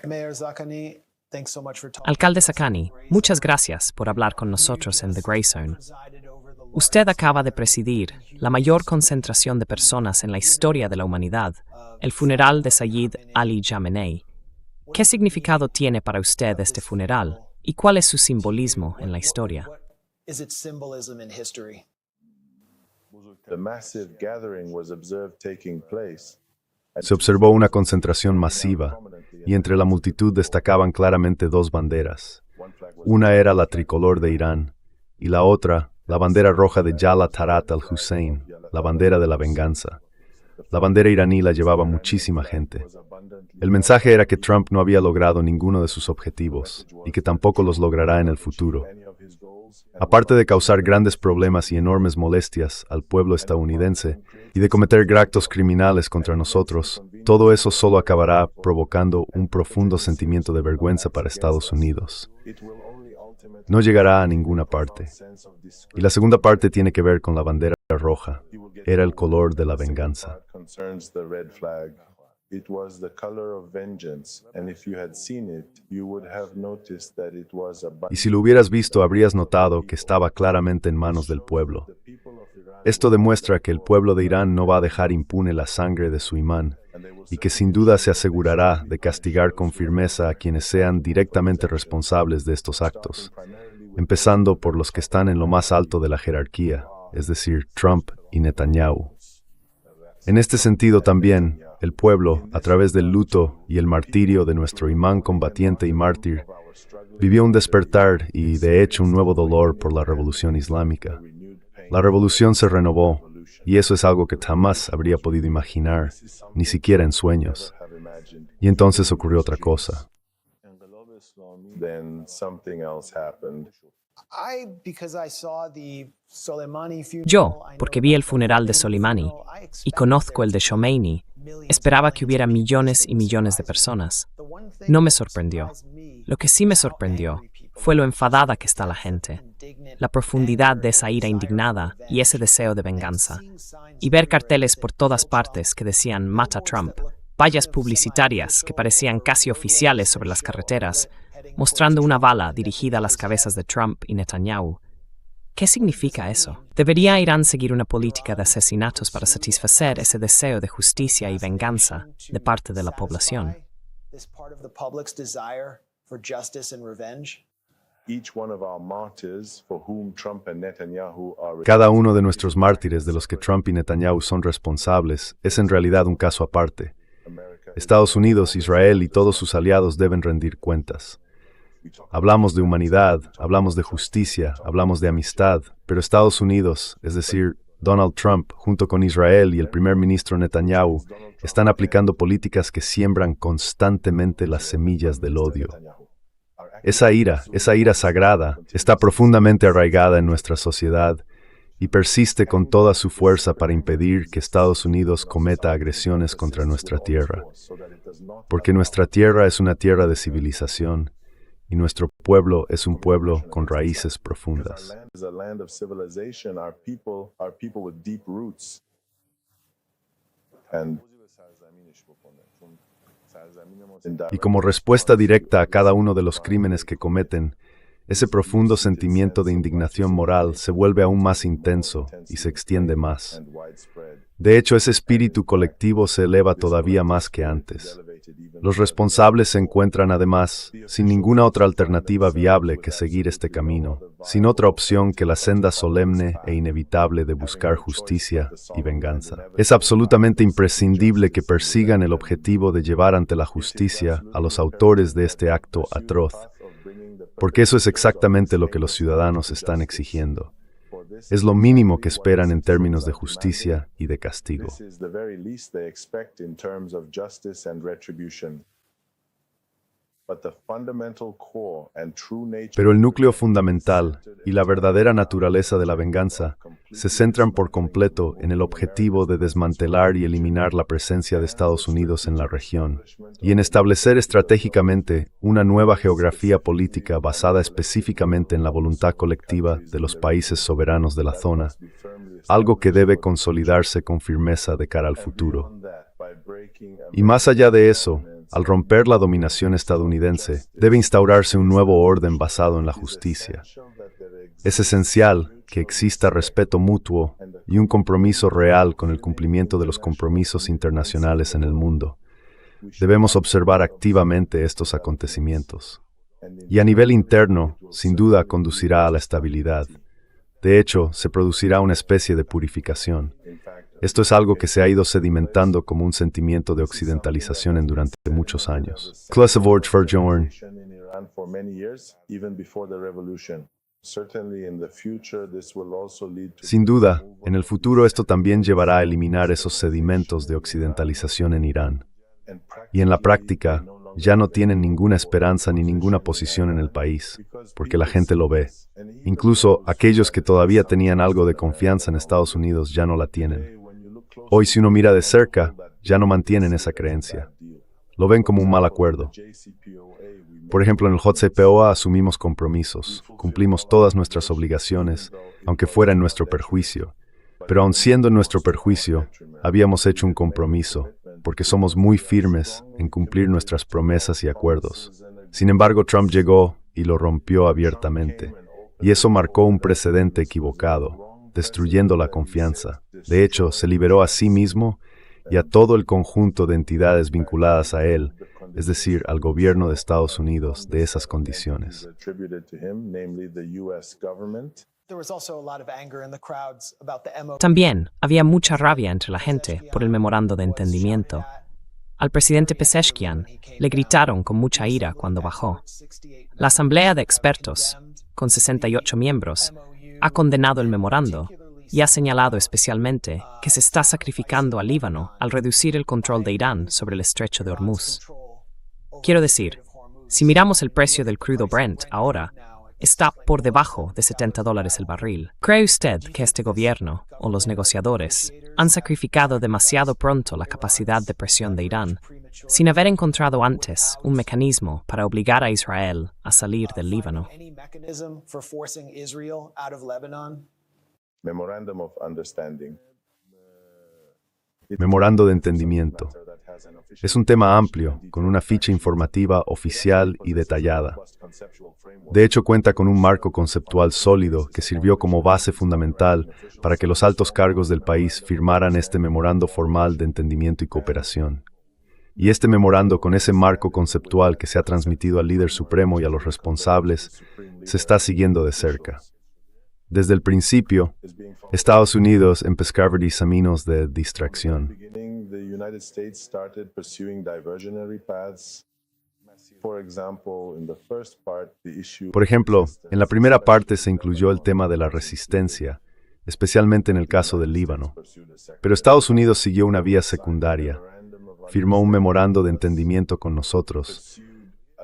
Mayor Zakani, thanks so much for talking. Alcalde Zakani, muchas gracias por hablar con nosotros en The Grey Zone. Usted acaba de presidir la mayor concentración de personas en la historia de la humanidad, el funeral de Sayyid Ali Khamenei. ¿Qué significado tiene para usted este funeral y cuál es su simbolismo en la historia? Is its symbolism in history? The massive gathering was observed taking place. Se observó una concentración masiva, y entre la multitud destacaban claramente dos banderas. Una era la tricolor de Irán, y la otra, la bandera roja de Jala Tarat al-Hussein, la bandera de la venganza. La bandera iraní la llevaba muchísima gente. El mensaje era que Trump no había logrado ninguno de sus objetivos, y que tampoco los logrará en el futuro. Aparte de causar grandes problemas y enormes molestias al pueblo estadounidense, y de cometer actos criminales contra nosotros, todo eso solo acabará provocando un profundo sentimiento de vergüenza para Estados Unidos. No llegará a ninguna parte. Y la segunda parte tiene que ver con la bandera roja. Era el color de la venganza. It was the color of vengeance, and if you had seen it, you would have noticed that it was a Y si lo hubieras visto, habrías notado que estaba claramente en manos del pueblo. Esto demuestra que el pueblo de Irán no va a dejar impune la sangre de su imán, y que sin duda se asegurará de castigar con firmeza a quienes sean directamente responsables de estos actos, empezando por los que están en lo más alto de la jerarquía, es decir, Trump y Netanyahu. En este sentido también, el pueblo, a través del luto y el martirio de nuestro imán combatiente y mártir, vivió un despertar y, de hecho, un nuevo dolor por la revolución islámica. La revolución se renovó, y eso es algo que jamás habría podido imaginar, ni siquiera en sueños. Y entonces ocurrió otra cosa. Then something else happened. Yo, porque vi el funeral de Soleimani y conozco el de Khomeini, esperaba que hubiera millones y millones de personas. No me sorprendió. Lo que sí me sorprendió fue lo enfadada que está la gente, la profundidad de esa ira indignada y ese deseo de venganza. Y ver carteles por todas partes que decían «Mata Trump», vallas publicitarias que parecían casi oficiales sobre las carreteras, mostrando una bala dirigida a las cabezas de Trump y Netanyahu. ¿Qué significa eso? ¿Debería Irán seguir una política de asesinatos para satisfacer ese deseo de justicia y venganza de parte de la población? Each one of our martyrs for whom Trump and Netanyahu are Cada uno de nuestros mártires de los que Trump y Netanyahu son responsables es en realidad un caso aparte. Estados Unidos, Israel y todos sus aliados deben rendir cuentas. Hablamos de humanidad, hablamos de justicia, hablamos de amistad, pero Estados Unidos, es decir, Donald Trump, junto con Israel y el primer ministro Netanyahu, están aplicando políticas que siembran constantemente las semillas del odio. Esa ira sagrada, está profundamente arraigada en nuestra sociedad y persiste con toda su fuerza para impedir que Estados Unidos cometa agresiones contra nuestra tierra. Porque nuestra tierra es una tierra de civilización y nuestro pueblo es un pueblo con raíces profundas. is a land of civilization. Our people with deep roots. And Y como respuesta directa a cada uno de los crímenes que cometen, ese profundo sentimiento de indignación moral se vuelve aún más intenso y se extiende más. De hecho, ese espíritu colectivo se eleva todavía más que antes. Los responsables se encuentran además sin ninguna otra alternativa viable que seguir este camino, sin otra opción que la senda solemne e inevitable de buscar justicia y venganza. Es absolutamente imprescindible que persigan el objetivo de llevar ante la justicia a los autores de este acto atroz, porque eso es exactamente lo que los ciudadanos están exigiendo. Es lo mínimo que esperan en términos de justicia y de castigo. this is the very least they expect in terms of justice and retribution. But the fundamental core and true nature Pero el núcleo fundamental y la verdadera naturaleza de la venganza se centran por completo en el objetivo de desmantelar y eliminar la presencia de Estados Unidos en la región y en establecer estratégicamente una nueva geografía política basada específicamente en la voluntad colectiva de los países soberanos de la zona, algo que debe consolidarse con firmeza de cara al futuro. Y más allá de eso, al romper la dominación estadounidense, debe instaurarse un nuevo orden basado en la justicia. Es esencial que exista respeto mutuo y un compromiso real con el cumplimiento de los compromisos internacionales en el mundo. Debemos observar activamente estos acontecimientos. Y a nivel interno, sin duda conducirá a la estabilidad. De hecho, se producirá una especie de purificación. Esto es algo que se ha ido sedimentando como un sentimiento de occidentalización durante muchos años. Sin duda, en el futuro esto también llevará a eliminar esos sedimentos de occidentalización en Irán. Y en la práctica, ya no tienen ninguna esperanza ni ninguna posición en el país, porque la gente lo ve. Incluso aquellos que todavía tenían algo de confianza en Estados Unidos ya no la tienen. Hoy, si uno mira de cerca, ya no mantienen esa creencia. Lo ven como un mal acuerdo. Por ejemplo, en el JCPOA asumimos compromisos, cumplimos todas nuestras obligaciones, aunque fuera en nuestro perjuicio. Pero aun siendo en nuestro perjuicio, habíamos hecho un compromiso, porque somos muy firmes en cumplir nuestras promesas y acuerdos. Sin embargo, Trump llegó y lo rompió abiertamente. Y eso marcó un precedente equivocado, destruyendo la confianza. De hecho, se liberó a sí mismo y a todo el conjunto de entidades vinculadas a él, es decir, al gobierno de Estados Unidos, de esas condiciones. También había mucha rabia entre la gente por el memorando de entendimiento. Al presidente Pezeshkian le gritaron con mucha ira cuando bajó. La Asamblea de Expertos, con 68 miembros, ha condenado el memorando y ha señalado especialmente que se está sacrificando al Líbano al reducir el control de Irán sobre el estrecho de Hormuz. Quiero decir, si miramos el precio del crudo Brent ahora, está por debajo de $70 el barril. ¿Cree usted que este gobierno, o los negociadores, han sacrificado demasiado pronto la capacidad de presión de Irán, sin haber encontrado antes un mecanismo para obligar a Israel a salir del Líbano? Memorando de entendimiento. Es un tema amplio, con una ficha informativa oficial y detallada. De hecho, cuenta con un marco conceptual sólido que sirvió como base fundamental para que los altos cargos del país firmaran este memorando formal de entendimiento y cooperación. Y este memorando, con ese marco conceptual que se ha transmitido al líder supremo y a los responsables, se está siguiendo de cerca. Desde el principio, Estados Unidos empezó a abrir caminos de distracción. Por ejemplo, en la primera parte se incluyó el tema de la resistencia, especialmente en el caso del Líbano. Pero Estados Unidos siguió una vía secundaria, firmó un memorando de entendimiento con nosotros,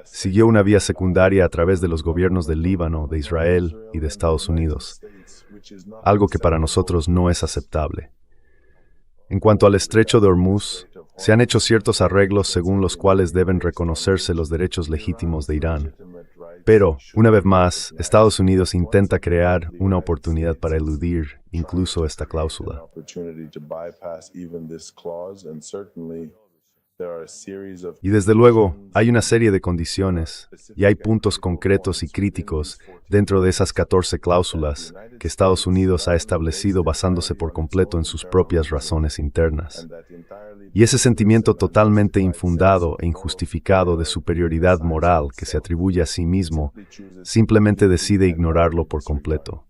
siguió una vía secundaria a través de los gobiernos del Líbano, de Israel y de Estados Unidos, algo que para nosotros no es aceptable. En cuanto al estrecho de Hormuz, se han hecho ciertos arreglos según los cuales deben reconocerse los derechos legítimos de Irán. Pero, una vez más, Estados Unidos intenta crear una oportunidad para eludir incluso esta cláusula. Y desde luego, hay una serie de condiciones, y hay puntos concretos y críticos dentro de esas 14 cláusulas que Estados Unidos ha establecido basándose por completo en sus propias razones internas. Y ese sentimiento totalmente infundado e injustificado de superioridad moral que se atribuye a sí mismo, simplemente decide ignorarlo por completo.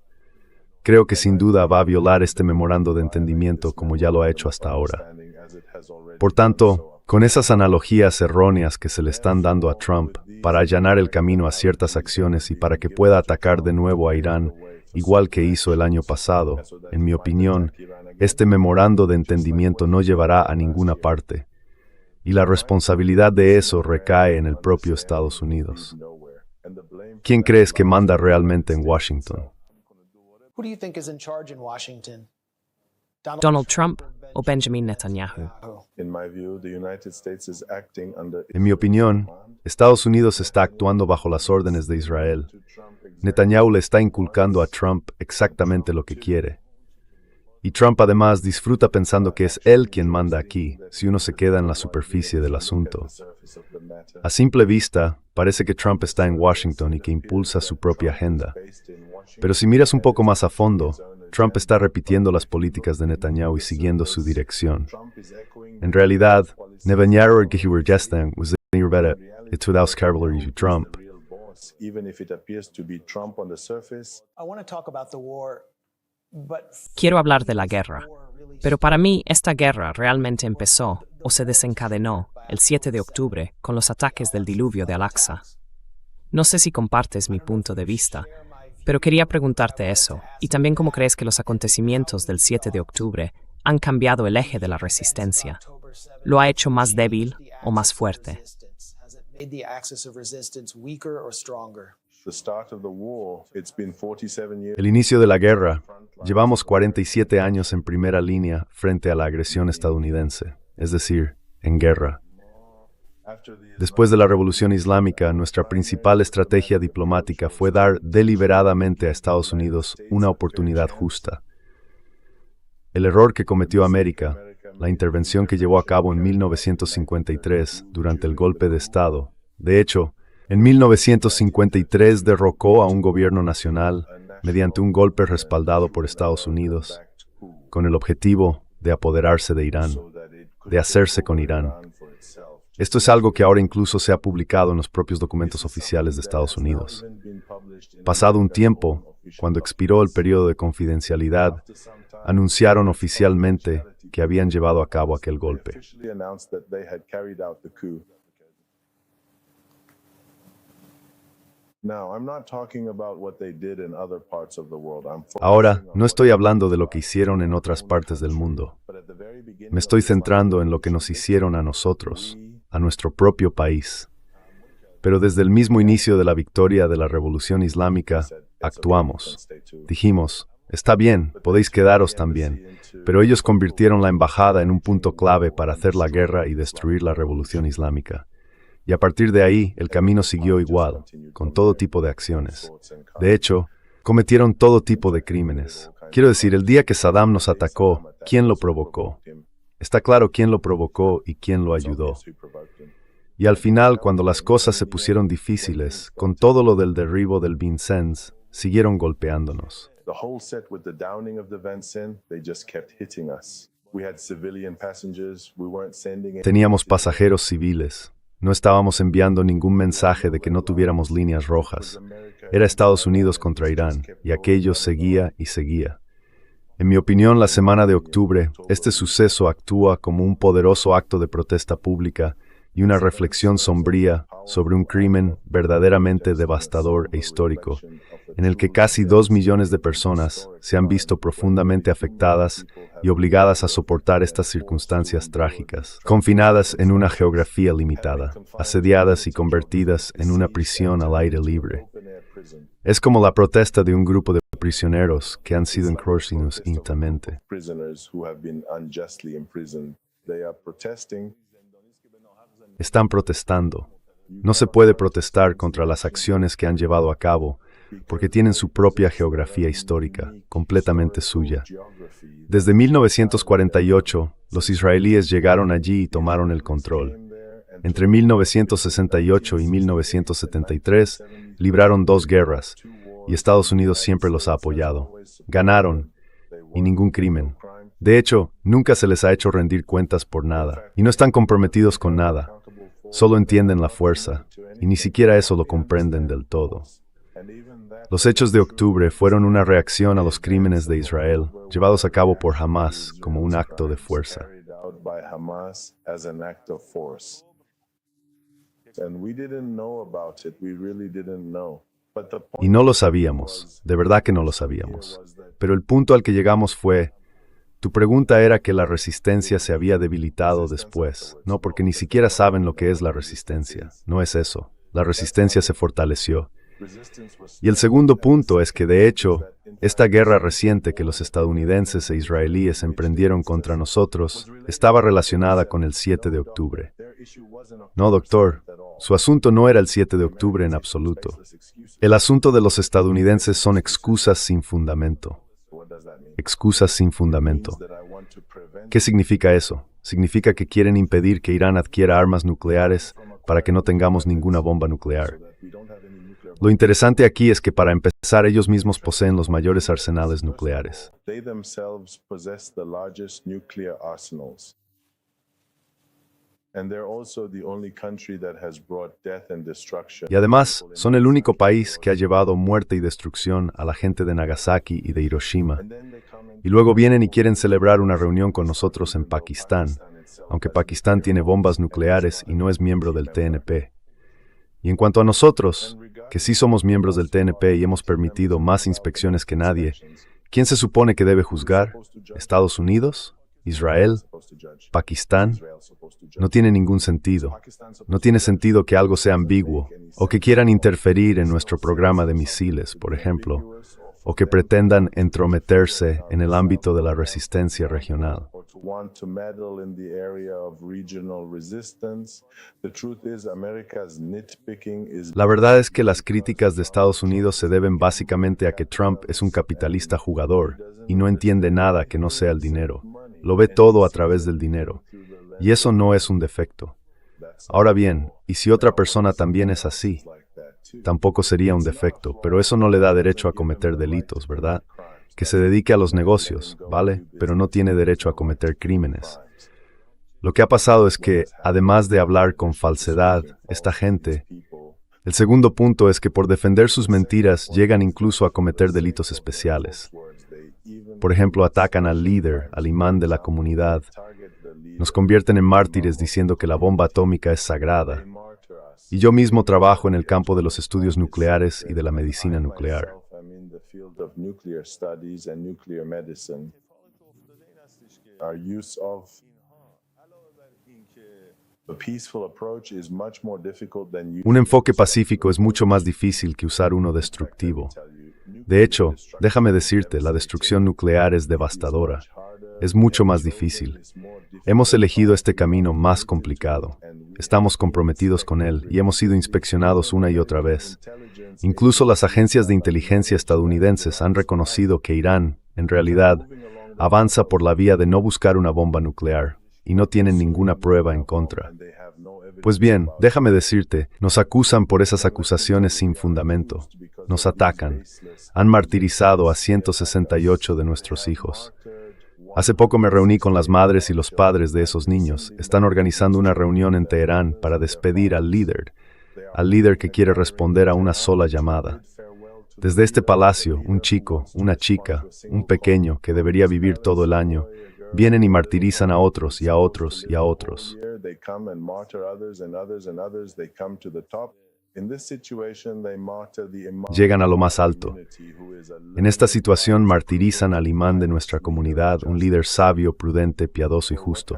Creo que sin duda va a violar este memorando de entendimiento como ya lo ha hecho hasta ahora. Por tanto, con esas analogías erróneas que se le están dando a Trump para allanar el camino a ciertas acciones y para que pueda atacar de nuevo a Irán, igual que hizo el año pasado, en mi opinión, este memorando de entendimiento no llevará a ninguna parte, y la responsabilidad de eso recae en el propio Estados Unidos. ¿Quién crees que manda realmente en Washington? ¿Donald Trump o Benjamin Netanyahu? En mi opinión, Estados Unidos está actuando bajo las órdenes de Israel. Netanyahu le está inculcando a Trump exactamente lo que quiere. Y Trump además disfruta pensando que es él quien manda aquí, si uno se queda en la superficie del asunto. A simple vista, parece que Trump está en Washington y que impulsa su propia agenda. Pero si miras un poco más a fondo, Trump está repitiendo las políticas de Netanyahu y siguiendo su dirección. En realidad, Netanyahu y Gehiwergestan was the it's without Cavalry Trump. Even if it appears to be Trump on the surface. I want to talk about the war, but Quiero hablar de la guerra, pero para mí esta guerra realmente empezó o se desencadenó el 7 de octubre con los ataques del diluvio de Al-Aqsa. No sé si compartes mi punto de vista, pero quería preguntarte eso, y también cómo crees que los acontecimientos del 7 de octubre han cambiado el eje de la resistencia. ¿Lo ha hecho más débil o más fuerte? has it made the axis of resistance weaker or stronger? The start of the war, it's been 47 years. El inicio de la guerra. Llevamos 47 años en primera línea frente a la agresión estadounidense, es decir, en guerra. Después de la Revolución Islámica, nuestra principal estrategia diplomática fue dar deliberadamente a Estados Unidos una oportunidad justa. El error que cometió América, la intervención que llevó a cabo en 1953 durante el golpe de Estado, de hecho, en 1953 derrocó a un gobierno nacional mediante un golpe respaldado por Estados Unidos, con el objetivo de apoderarse de Irán, de hacerse con Irán. Esto es algo que ahora incluso se ha publicado en los propios documentos oficiales de Estados Unidos. Pasado un tiempo, cuando expiró el periodo de confidencialidad, anunciaron oficialmente que habían llevado a cabo aquel golpe. Ahora, no estoy hablando de lo que hicieron en otras partes del mundo. Me estoy centrando en lo que nos hicieron a nosotros, a nuestro propio país. Pero desde el mismo inicio de la victoria de la Revolución Islámica, actuamos. Dijimos, está bien, podéis quedaros también, pero ellos convirtieron la embajada en un punto clave para hacer la guerra y destruir la Revolución Islámica. Y a partir de ahí, el camino siguió igual, con todo tipo de acciones. De hecho, cometieron todo tipo de crímenes. Quiero decir, el día que Saddam nos atacó, ¿quién lo provocó? Está claro quién lo provocó y quién lo ayudó. Y al final, cuando las cosas se pusieron difíciles, con todo lo del derribo del Vincennes, siguieron golpeándonos. Teníamos pasajeros civiles. No estábamos enviando ningún mensaje de que no tuviéramos líneas rojas. Era Estados Unidos contra Irán, y aquello seguía y seguía. En mi opinión, la semana de octubre, este suceso actúa como un poderoso acto de protesta pública y una reflexión sombría sobre un crimen verdaderamente devastador e histórico, en el que casi 2 millones de personas se han visto profundamente afectadas y obligadas a soportar estas circunstancias trágicas, confinadas en una geografía limitada, asediadas y convertidas en una prisión al aire libre. Es como la protesta de un grupo de prisioneros que han sido encarcelados injustamente. Están protestando. No se puede protestar contra las acciones que han llevado a cabo, porque tienen su propia geografía histórica, completamente suya. Desde 1948, los israelíes llegaron allí y tomaron el control. Entre 1968 y 1973, libraron 2 guerras, y Estados Unidos siempre los ha apoyado. Ganaron, y ningún crimen. De hecho, nunca se les ha hecho rendir cuentas por nada, y no están comprometidos con nada. Solo entienden la fuerza, y ni siquiera eso lo comprenden del todo. Los hechos de octubre fueron una reacción a los crímenes de Israel, llevados a cabo por Hamas como un acto de fuerza. Y no lo sabíamos, de verdad que no lo sabíamos. Pero el punto al que llegamos fue, tu pregunta era que la resistencia se había debilitado después. No, porque ni siquiera saben lo que es la resistencia. No es eso. La resistencia se fortaleció. Y el segundo punto es que, de hecho, esta guerra reciente que los estadounidenses e israelíes emprendieron contra nosotros estaba relacionada con el 7 de octubre. No, doctor, su asunto no era el 7 de octubre en absoluto. El asunto de los estadounidenses son excusas sin fundamento. excusas sin fundamento. ¿Qué significa eso? Significa que quieren impedir que Irán adquiera armas nucleares para que no tengamos ninguna bomba nuclear. Lo interesante aquí es que para empezar ellos mismos poseen los mayores arsenales nucleares. They themselves possess the largest nuclear arsenals. And they're also the only country that has brought death and destruction. Y además, son el único país que ha llevado muerte y destrucción a la gente de Nagasaki y de Hiroshima. Y luego vienen y quieren celebrar una reunión con nosotros en Pakistán, aunque Pakistán tiene bombas nucleares y no es miembro del TNP. Y en cuanto a nosotros, que sí somos miembros del TNP y hemos permitido más inspecciones que nadie, ¿quién se supone que debe juzgar? ¿Estados Unidos? ¿Israel? ¿Pakistán? No tiene ningún sentido. No tiene sentido que algo sea ambiguo, o que quieran interferir en nuestro programa de misiles, por ejemplo, o que pretendan entrometerse en el ámbito de la resistencia regional. La verdad es que las críticas de Estados Unidos se deben básicamente a que Trump es un capitalista jugador y no entiende nada que no sea el dinero. Lo ve todo a través del dinero. Y eso no es un defecto. Ahora bien, ¿y si otra persona también es así? Tampoco sería un defecto, pero eso no le da derecho a cometer delitos, ¿verdad? Que se dedique a los negocios, ¿vale? Pero no tiene derecho a cometer crímenes. Lo que ha pasado es que, además de hablar con falsedad, esta gente... El segundo punto es que por defender sus mentiras llegan incluso a cometer delitos especiales. Por ejemplo, atacan al líder, al imán de la comunidad. Nos convierten en mártires diciendo que la bomba atómica es sagrada. Y yo mismo trabajo en el campo de los estudios nucleares y de la medicina nuclear. Un enfoque pacífico es mucho más difícil que usar uno destructivo. De hecho, déjame decirte, la destrucción nuclear es devastadora. Es mucho más difícil. Hemos elegido este camino más complicado. Estamos comprometidos con él y hemos sido inspeccionados una y otra vez. Incluso las agencias de inteligencia estadounidenses han reconocido que Irán, en realidad, avanza por la vía de no buscar una bomba nuclear y no tienen ninguna prueba en contra. Pues bien, déjame decirte, nos acusan por esas acusaciones sin fundamento. Nos atacan. Han martirizado a 168 de nuestros hijos. Hace poco me reuní con las madres y los padres de esos niños. Están organizando una reunión en Teherán para despedir al líder que quiere responder a una sola llamada. Desde este palacio, un chico, una chica, un pequeño que debería vivir todo el año, vienen y martirizan a otros y a otros y a otros. Llegan a lo más alto. En esta situación martirizan al imán de nuestra comunidad, un líder sabio, prudente, piadoso y justo.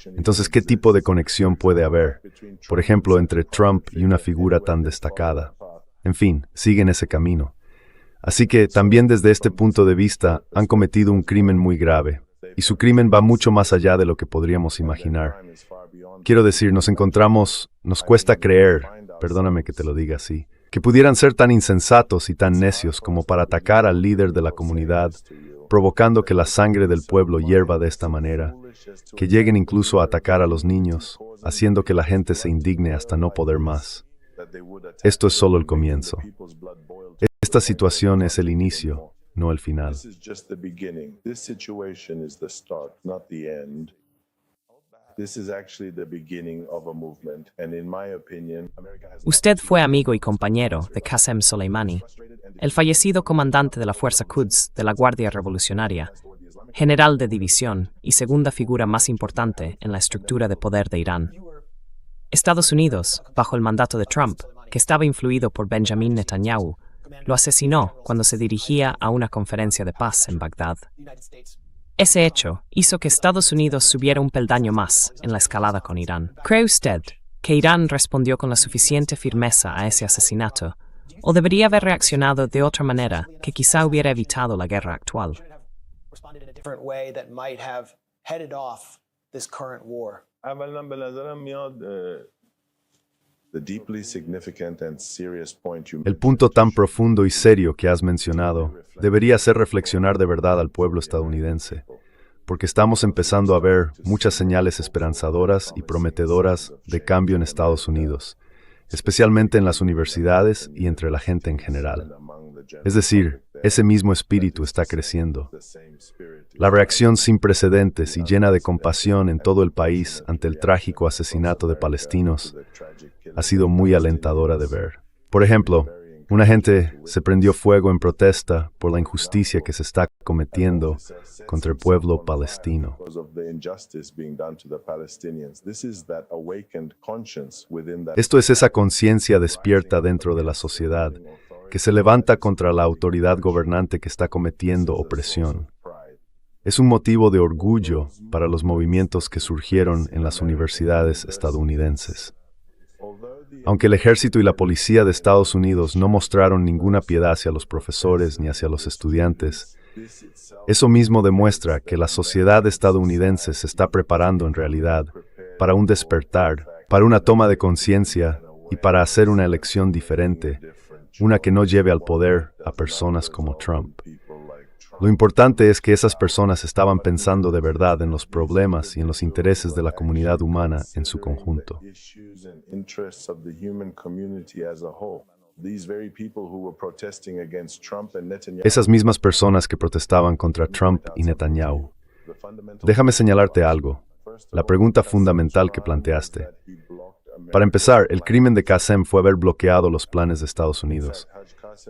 Entonces, ¿qué tipo de conexión puede haber? Por ejemplo, entre Trump y una figura tan destacada. En fin, siguen ese camino. Así que, también desde este punto de vista, han cometido un crimen muy grave. Y su crimen va mucho más allá de lo que podríamos imaginar. Quiero decir, nos cuesta creer, perdóname que te lo diga así, que pudieran ser tan insensatos y tan necios como para atacar al líder de la comunidad, provocando que la sangre del pueblo hierva de esta manera, que lleguen incluso a atacar a los niños, haciendo que la gente se indigne hasta no poder más. Esto es solo el comienzo. Esta situación es el inicio, no el final. Usted fue amigo y compañero de Qasem Soleimani, el fallecido comandante de la Fuerza Quds de la Guardia Revolucionaria, general de división y segunda figura más importante en la estructura de poder de Irán. Estados Unidos, bajo el mandato de Trump, que estaba influido por Benjamin Netanyahu, lo asesinó cuando se dirigía a una conferencia de paz en Bagdad. Ese hecho hizo que Estados Unidos subiera un peldaño más en la escalada con Irán. ¿Cree usted que Irán respondió con la suficiente firmeza a ese asesinato, o debería haber reaccionado de otra manera que quizá hubiera evitado la guerra actual? El punto tan profundo y serio que has mencionado debería hacer reflexionar de verdad al pueblo estadounidense, porque estamos empezando a ver muchas señales esperanzadoras y prometedoras de cambio en Estados Unidos, especialmente en las universidades y entre la gente en general. Es decir, ese mismo espíritu está creciendo. La reacción sin precedentes y llena de compasión en todo el país ante el trágico asesinato de palestinos ha sido muy alentadora de ver. Por ejemplo, una gente se prendió fuego en protesta por la injusticia que se está cometiendo contra el pueblo palestino. Esto es esa conciencia despierta dentro de la sociedad que se levanta contra la autoridad gobernante que está cometiendo opresión. Es un motivo de orgullo para los movimientos que surgieron en las universidades estadounidenses. Aunque el ejército y la policía de Estados Unidos no mostraron ninguna piedad hacia los profesores ni hacia los estudiantes, eso mismo demuestra que la sociedad estadounidense se está preparando en realidad para un despertar, para una toma de conciencia y para hacer una elección diferente, una que no lleve al poder a personas como Trump. Lo importante es que esas personas estaban pensando de verdad en los problemas y en los intereses de la comunidad humana en su conjunto. Esas mismas personas que protestaban contra Trump y Netanyahu. Déjame señalarte algo. La pregunta fundamental que planteaste. Para empezar, el crimen de Qasem fue haber bloqueado los planes de Estados Unidos.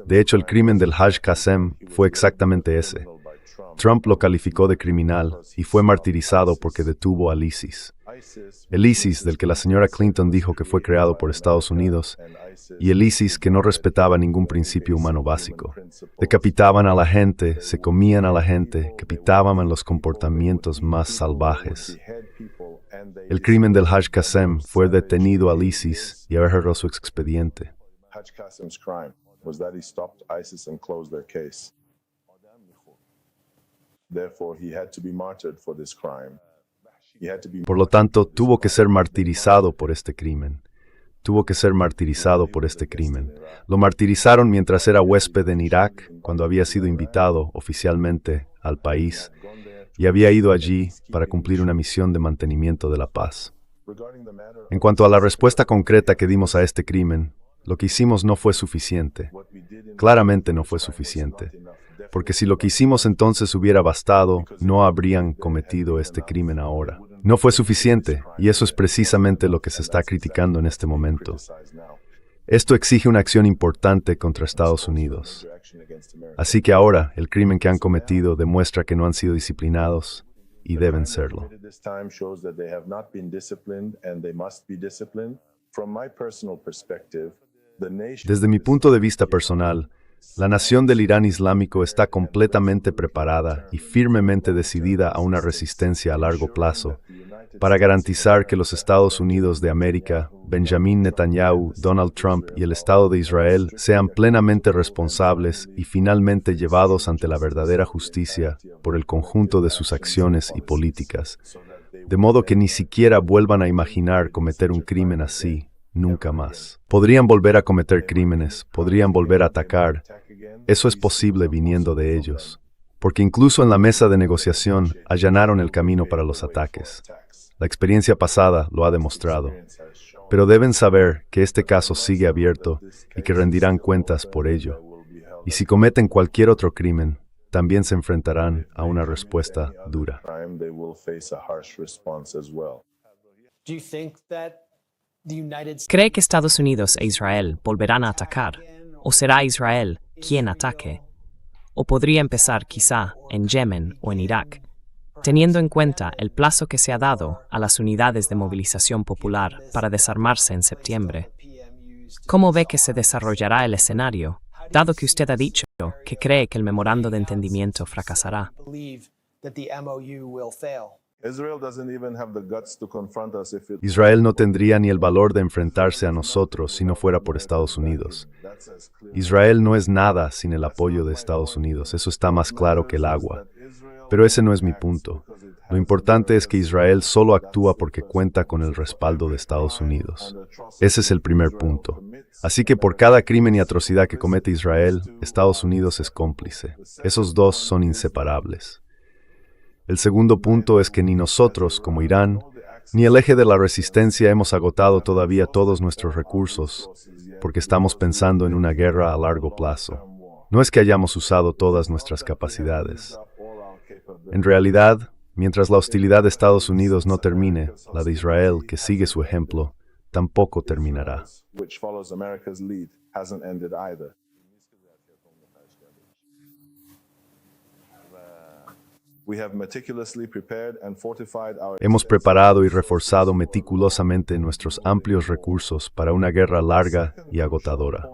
De hecho, el crimen del Haj Qasem fue exactamente ese. Trump lo calificó de criminal y fue martirizado porque detuvo al ISIS. El ISIS del que la señora Clinton dijo que fue creado por Estados Unidos, y el ISIS que no respetaba ningún principio humano básico. Decapitaban a la gente, se comían a la gente, capitaban en los comportamientos más salvajes. El crimen del Haj Qasem fue detenido al ISIS y agarró su expediente. Por lo tanto, tuvo que ser martirizado por este crimen. Tuvo que ser martirizado por este crimen. Lo martirizaron mientras era huésped en Irak, cuando había sido invitado oficialmente al país, y había ido allí para cumplir una misión de mantenimiento de la paz. En cuanto a la respuesta concreta que dimos a este crimen, lo que hicimos no fue suficiente. Claramente no fue suficiente. Porque si lo que hicimos entonces hubiera bastado, no habrían cometido este crimen ahora. No fue suficiente, y eso es precisamente lo que se está criticando en este momento. Esto exige una acción importante contra Estados Unidos. Así que ahora, el crimen que han cometido demuestra que no han sido disciplinados y deben serlo. Desde mi punto de vista personal, la nación del Irán Islámico está completamente preparada y firmemente decidida a una resistencia a largo plazo para garantizar que los Estados Unidos de América, Benjamin Netanyahu, Donald Trump y el Estado de Israel sean plenamente responsables y finalmente llevados ante la verdadera justicia por el conjunto de sus acciones y políticas, de modo que ni siquiera vuelvan a imaginar cometer un crimen así. Nunca más. Podrían volver a cometer crímenes, podrían volver a atacar. Eso es posible viniendo de ellos, porque incluso en la mesa de negociación allanaron el camino para los ataques. La experiencia pasada lo ha demostrado. Pero deben saber que este caso sigue abierto y que rendirán cuentas por ello. Y si cometen cualquier otro crimen, también se enfrentarán a una respuesta dura. ¿Cree que Estados Unidos e Israel volverán a atacar? ¿O será Israel quien ataque? ¿O podría empezar quizá en Yemen o en Irak, teniendo en cuenta el plazo que se ha dado a las unidades de movilización popular para desarmarse en septiembre? ¿Cómo ve que se desarrollará el escenario, dado que usted ha dicho que cree que el memorando de entendimiento fracasará? Israel no tendría ni el valor de enfrentarse a nosotros si no fuera por Estados Unidos. Israel no es nada sin el apoyo de Estados Unidos, eso está más claro que el agua. Pero ese no es mi punto. Lo importante es que Israel solo actúa porque cuenta con el respaldo de Estados Unidos. Ese es el primer punto. Así que por cada crimen y atrocidad que comete Israel, Estados Unidos es cómplice. Esos dos son inseparables. El segundo punto es que ni nosotros, como Irán, ni el eje de la resistencia hemos agotado todavía todos nuestros recursos, porque estamos pensando en una guerra a largo plazo. No es que hayamos usado todas nuestras capacidades. En realidad, mientras la hostilidad de Estados Unidos no termine, la de Israel, que sigue su ejemplo, tampoco terminará. Hemos preparado y reforzado meticulosamente nuestros amplios recursos para una guerra larga y agotadora.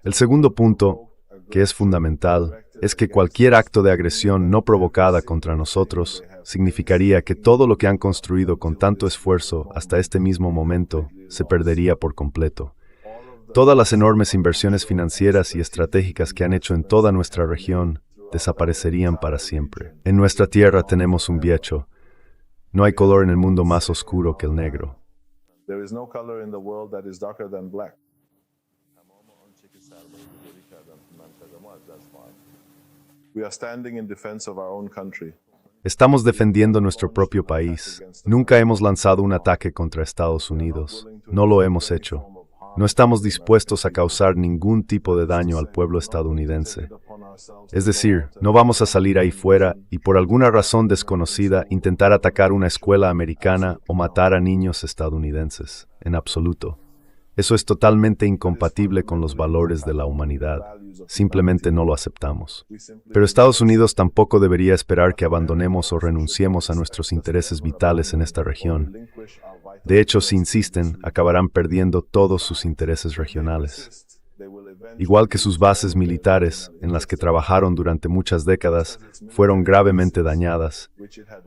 El segundo punto, que es fundamental, es que cualquier acto de agresión no provocada contra nosotros significaría que todo lo que han construido con tanto esfuerzo hasta este mismo momento se perdería por completo. Todas las enormes inversiones financieras y estratégicas que han hecho en toda nuestra región desaparecerían para siempre. En nuestra tierra tenemos un dicho: no hay color en el mundo más oscuro que el negro. Estamos defendiendo nuestro propio país. Nunca hemos lanzado un ataque contra Estados Unidos. No lo hemos hecho. No estamos dispuestos a causar ningún tipo de daño al pueblo estadounidense. Es decir, no vamos a salir ahí fuera y por alguna razón desconocida intentar atacar una escuela americana o matar a niños estadounidenses. En absoluto. Eso es totalmente incompatible con los valores de la humanidad. Simplemente no lo aceptamos. Pero Estados Unidos tampoco debería esperar que abandonemos o renunciemos a nuestros intereses vitales en esta región. De hecho, si insisten, acabarán perdiendo todos sus intereses regionales. Igual que sus bases militares, en las que trabajaron durante muchas décadas, fueron gravemente dañadas,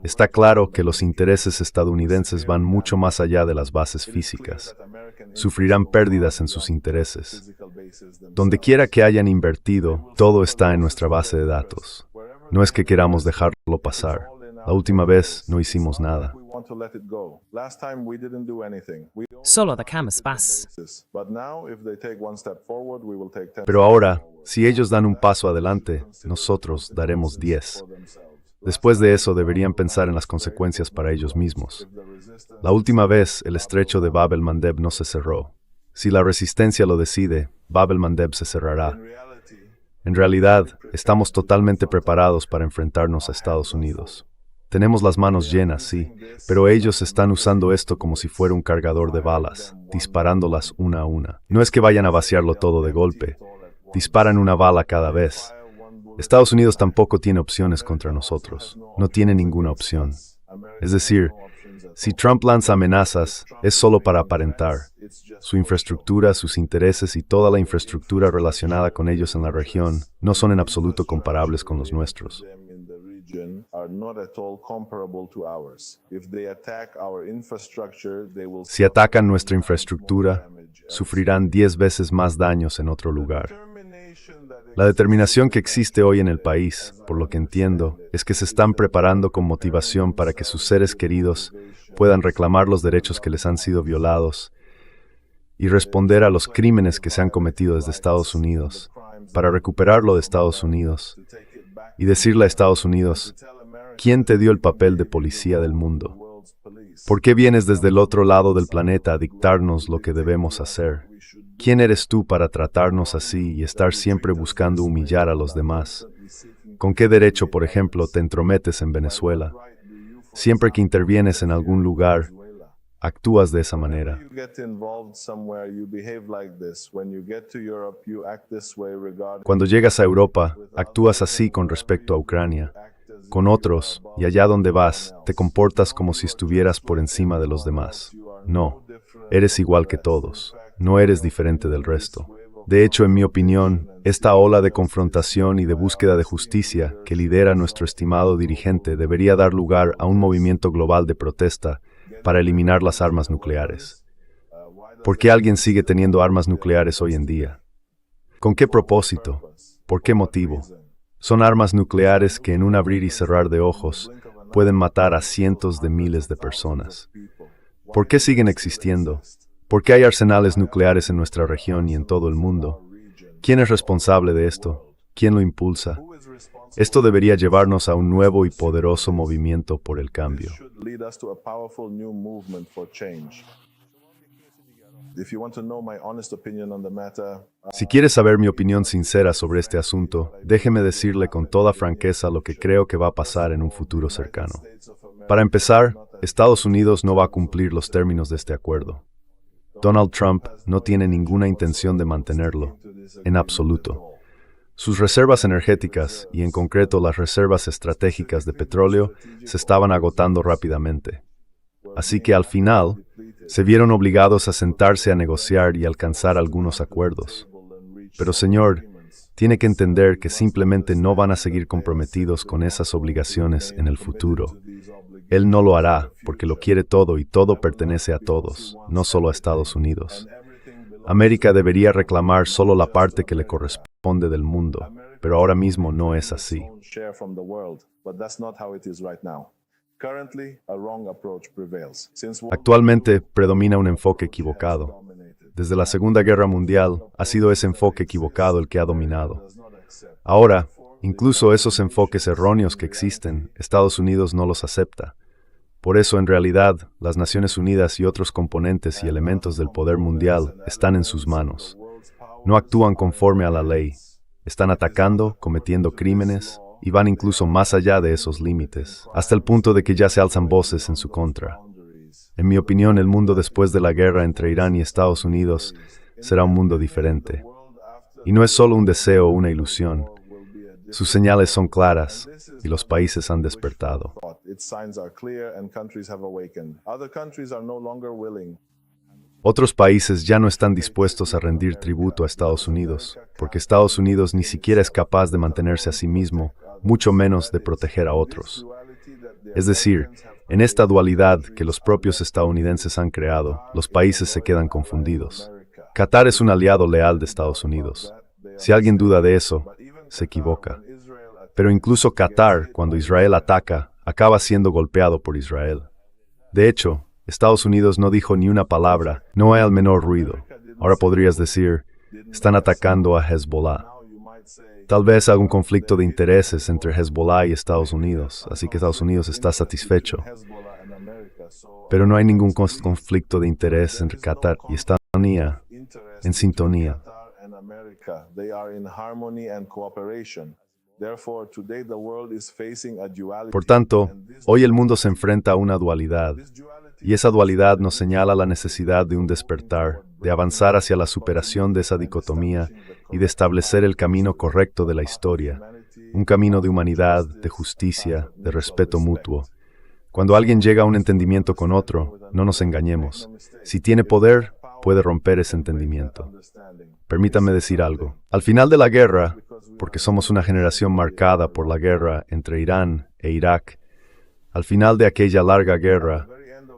está claro que los intereses estadounidenses van mucho más allá de las bases físicas. Sufrirán pérdidas en sus intereses. Donde quiera que hayan invertido, todo está en nuestra base de datos. No es que queramos dejarlo pasar. La última vez no hicimos nada. Solo dejamos paz. Pero ahora, si ellos dan un paso adelante, nosotros daremos 10. Después de eso deberían pensar en las consecuencias para ellos mismos. La última vez, el estrecho de Bab el-Mandeb no se cerró. Si la resistencia lo decide, Bab el-Mandeb se cerrará. En realidad, estamos totalmente preparados para enfrentarnos a Estados Unidos. Tenemos las manos llenas, sí, pero ellos están usando esto como si fuera un cargador de balas, disparándolas una a una. No es que vayan a vaciarlo todo de golpe, disparan una bala cada vez. Estados Unidos tampoco tiene opciones contra nosotros, no tiene ninguna opción. Es decir, si Trump lanza amenazas, es solo para aparentar. Su infraestructura, sus intereses y toda la infraestructura relacionada con ellos en la región no son en absoluto comparables con los nuestros. Si atacan nuestra infraestructura, sufrirán 10 veces más daños en otro lugar. La determinación que existe hoy en el país, por lo que entiendo, es que se están preparando con motivación para que sus seres queridos puedan reclamar los derechos que les han sido violados y responder a los crímenes que se han cometido desde Estados Unidos, para recuperarlo de Estados Unidos y decirle a Estados Unidos: ¿quién te dio el papel de policía del mundo? ¿Por qué vienes desde el otro lado del planeta a dictarnos lo que debemos hacer? ¿Quién eres tú para tratarnos así y estar siempre buscando humillar a los demás? ¿Con qué derecho, por ejemplo, te entrometes en Venezuela? Siempre que intervienes en algún lugar, actúas de esa manera. Cuando llegas a Europa, actúas así con respecto a Ucrania. Con otros, y allá donde vas, te comportas como si estuvieras por encima de los demás. No, eres igual que todos. No eres diferente del resto. De hecho, en mi opinión, esta ola de confrontación y de búsqueda de justicia que lidera nuestro estimado dirigente debería dar lugar a un movimiento global de protesta para eliminar las armas nucleares. ¿Por qué alguien sigue teniendo armas nucleares hoy en día? ¿Con qué propósito? ¿Por qué motivo? Son armas nucleares que en un abrir y cerrar de ojos pueden matar a cientos de miles de personas. ¿Por qué siguen existiendo? ¿Por qué hay arsenales nucleares en nuestra región y en todo el mundo? ¿Quién es responsable de esto? ¿Quién lo impulsa? Esto debería llevarnos a un nuevo y poderoso movimiento por el cambio. Si quieres saber mi opinión sincera sobre este asunto, déjeme decirle con toda franqueza lo que creo que va a pasar en un futuro cercano. Para empezar, Estados Unidos no va a cumplir los términos de este acuerdo. Donald Trump no tiene ninguna intención de mantenerlo, en absoluto. Sus reservas energéticas, y en concreto las reservas estratégicas de petróleo, se estaban agotando rápidamente. Así que al final, se vieron obligados a sentarse a negociar y alcanzar algunos acuerdos. Pero señor, tiene que entender que simplemente no van a seguir comprometidos con esas obligaciones en el futuro. Él no lo hará porque lo quiere todo y todo pertenece a todos, no solo a Estados Unidos. América debería reclamar solo la parte que le corresponde del mundo, pero ahora mismo no es así. Actualmente predomina un enfoque equivocado. Desde la Segunda Guerra Mundial ha sido ese enfoque equivocado el que ha dominado. Ahora, incluso esos enfoques erróneos que existen, Estados Unidos no los acepta. Por eso, en realidad, las Naciones Unidas y otros componentes y elementos del poder mundial están en sus manos. No actúan conforme a la ley. Están atacando, cometiendo crímenes, y van incluso más allá de esos límites, hasta el punto de que ya se alzan voces en su contra. En mi opinión, el mundo después de la guerra entre Irán y Estados Unidos será un mundo diferente. Y no es solo un deseo o una ilusión. Sus señales son claras y los países han despertado. Otros países ya no están dispuestos a rendir tributo a Estados Unidos, porque Estados Unidos ni siquiera es capaz de mantenerse a sí mismo, mucho menos de proteger a otros. Es decir, en esta dualidad que los propios estadounidenses han creado, los países se quedan confundidos. Qatar es un aliado leal de Estados Unidos. Si alguien duda de eso, se equivoca. Pero incluso Qatar, cuando Israel ataca, acaba siendo golpeado por Israel. De hecho, Estados Unidos no dijo ni una palabra, no hay el menor ruido. Ahora podrías decir, están atacando a Hezbollah. Tal vez haga un conflicto de intereses entre Hezbollah y Estados Unidos, así que Estados Unidos está satisfecho. Pero no hay ningún conflicto de interés entre Qatar y Estados Unidos en sintonía. Por tanto, hoy el mundo se enfrenta a una dualidad, y esa dualidad nos señala la necesidad de un despertar, de avanzar hacia la superación de esa dicotomía y de establecer el camino correcto de la historia, un camino de humanidad, de justicia, de respeto mutuo. Cuando alguien llega a un entendimiento con otro, no nos engañemos. Si tiene poder, puede romper ese entendimiento. Permítame decir algo. Al final de la guerra, porque somos una generación marcada por la guerra entre Irán e Irak, al final de aquella larga guerra,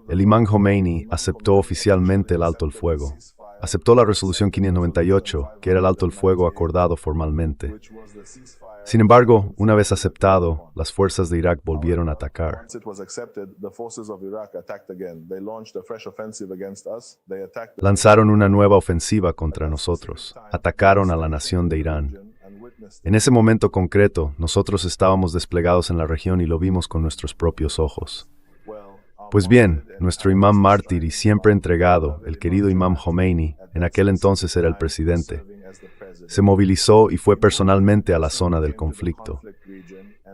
el imán Jomeini aceptó oficialmente el alto el fuego. Aceptó la resolución 598, que era el alto el fuego acordado formalmente. Sin embargo, una vez aceptado, las fuerzas de Irak volvieron a atacar. Lanzaron una nueva ofensiva contra nosotros. Atacaron a la nación de Irán. En ese momento concreto, nosotros estábamos desplegados en la región y lo vimos con nuestros propios ojos. Pues bien, nuestro imán mártir y siempre entregado, el querido imán Jomeini, en aquel entonces era el presidente, se movilizó y fue personalmente a la zona del conflicto.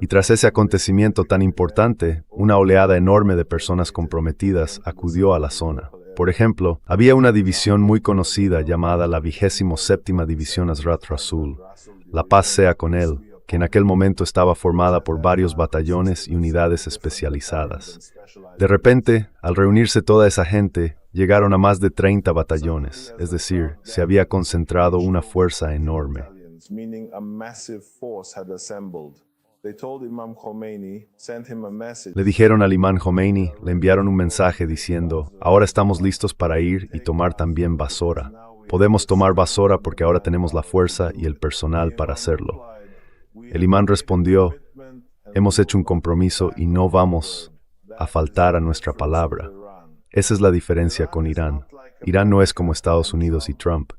Y tras ese acontecimiento tan importante, una oleada enorme de personas comprometidas acudió a la zona. Por ejemplo, había una división muy conocida llamada la 27ª División Azrat Rasul, la paz sea con él, que en aquel momento estaba formada por varios batallones y unidades especializadas. De repente, al reunirse toda esa gente, llegaron a más de 30 batallones, es decir, se había concentrado una fuerza enorme. Le dijeron al imán Jomeini, le enviaron un mensaje diciendo, ahora estamos listos para ir y tomar también Basora. Podemos tomar Basora porque ahora tenemos la fuerza y el personal para hacerlo. El imán respondió, hemos hecho un compromiso y no vamos a faltar a nuestra palabra. Esa es la diferencia con Irán. Irán no es como Estados Unidos y Trump.